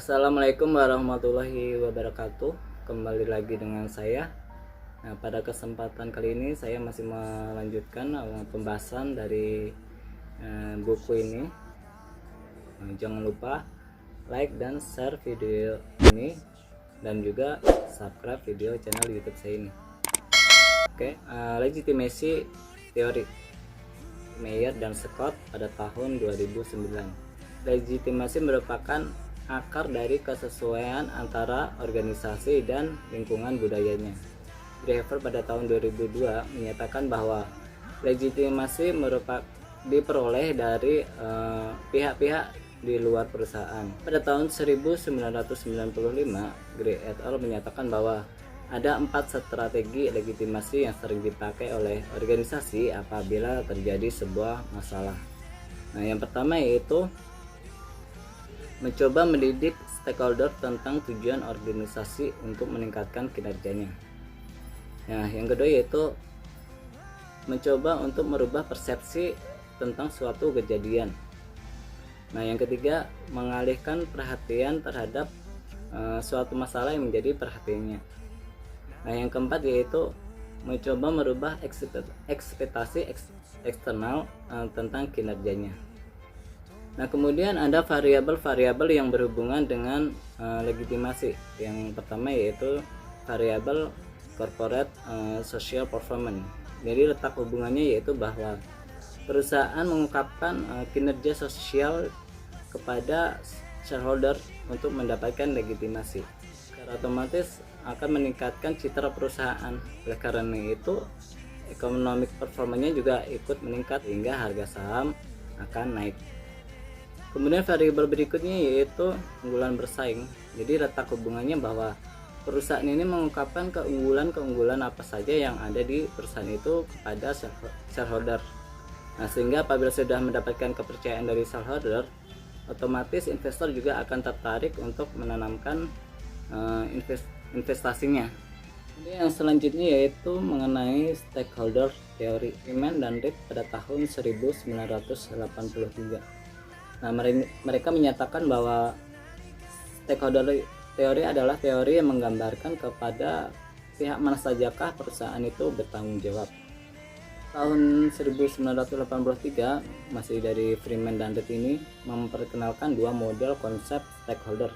Assalamualaikum warahmatullahi wabarakatuh. Kembali lagi dengan saya. Nah, pada kesempatan kali ini saya masih melanjutkan pembahasan dari buku ini. Jangan lupa like dan share video ini dan juga subscribe video channel YouTube saya ini. Oke, legitimasi teori Meyer dan Scott pada tahun 2009. Legitimasi merupakan akar dari kesesuaian antara organisasi dan lingkungan budayanya. Graeber pada tahun 2002 menyatakan bahwa legitimasi diperoleh dari pihak-pihak di luar perusahaan. Pada tahun 1995, Gray et al. Menyatakan bahwa ada 4 strategi legitimasi yang sering dipakai oleh organisasi apabila terjadi sebuah masalah. Nah, yang pertama yaitu mencoba mendidik stakeholder tentang tujuan organisasi untuk meningkatkan kinerjanya. Nah, yang kedua yaitu mencoba untuk merubah persepsi tentang suatu kejadian. Nah, yang ketiga mengalihkan perhatian terhadap suatu masalah yang menjadi perhatiannya. Nah, yang keempat yaitu mencoba merubah ekspektasi eksternal tentang kinerjanya. Nah, kemudian ada variabel-variabel yang berhubungan dengan legitimasi. Yang pertama yaitu variabel corporate social performance. Jadi letak hubungannya yaitu bahwa perusahaan mengungkapkan kinerja sosial kepada shareholder untuk mendapatkan legitimasi. Secara otomatis akan meningkatkan citra perusahaan. Oleh karena itu, economic performanya juga ikut meningkat hingga harga saham akan naik. Kemudian variabel berikutnya yaitu keunggulan bersaing. Jadi letak hubungannya bahwa perusahaan ini mengungkapkan keunggulan apa saja yang ada di perusahaan itu kepada shareholder. Nah, sehingga apabila sudah mendapatkan kepercayaan dari shareholder, otomatis investor juga akan tertarik untuk menanamkan investasinya. Kemudian yang selanjutnya yaitu mengenai stakeholder teori Freeman dan Reed pada tahun 1983. Nah, mereka menyatakan bahwa stakeholder teori adalah teori yang menggambarkan kepada pihak mana sajakah perusahaan itu bertanggung jawab. Tahun 1983 masih dari Freeman dan Reed ini memperkenalkan dua model konsep stakeholder,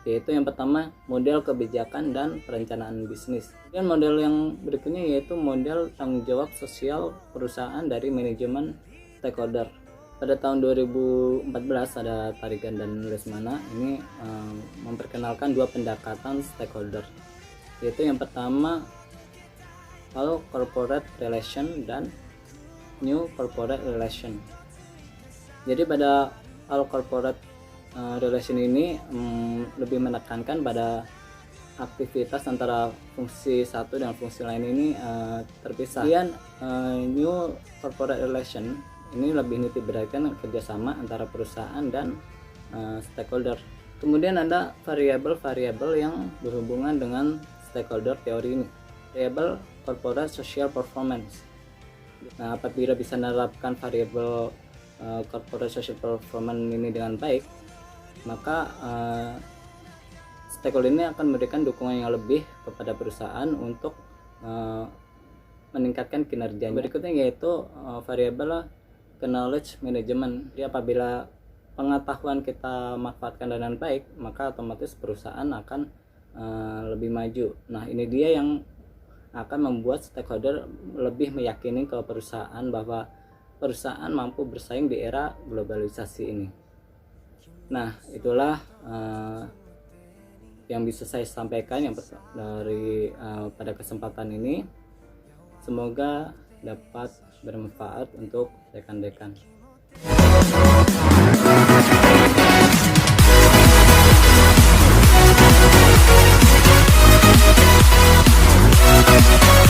yaitu yang pertama model kebijakan dan perencanaan bisnis. Dan model yang berikutnya yaitu model tanggung jawab sosial perusahaan dari manajemen stakeholder. Pada tahun 2014 ada Tarigan dan Lesmana ini memperkenalkan dua pendekatan stakeholder, yaitu yang pertama All Corporate Relation dan New Corporate Relation. Jadi pada All Corporate Relation ini lebih menekankan pada aktivitas antara fungsi satu dan fungsi lain ini terpisah. Kemudian New Corporate Relation ini lebih nitik beratkan kerjasama antara perusahaan dan stakeholder. Kemudian ada variabel-variabel yang berhubungan dengan stakeholder teori ini. Variabel corporate social performance. Nah, apabila bisa menerapkan variabel corporate social performance ini dengan baik, maka stakeholder ini akan memberikan dukungan yang lebih kepada perusahaan untuk meningkatkan kinerjanya. Berikutnya yaitu variabel knowledge management. Jadi apabila pengetahuan kita manfaatkan dengan baik, maka otomatis perusahaan akan lebih maju. Nah, ini dia yang akan membuat stakeholder lebih meyakini ke perusahaan bahwa perusahaan mampu bersaing di era globalisasi ini. Nah, itulah yang bisa saya sampaikan dari pada kesempatan ini. Semoga dapat bermanfaat untuk rekan-rekan.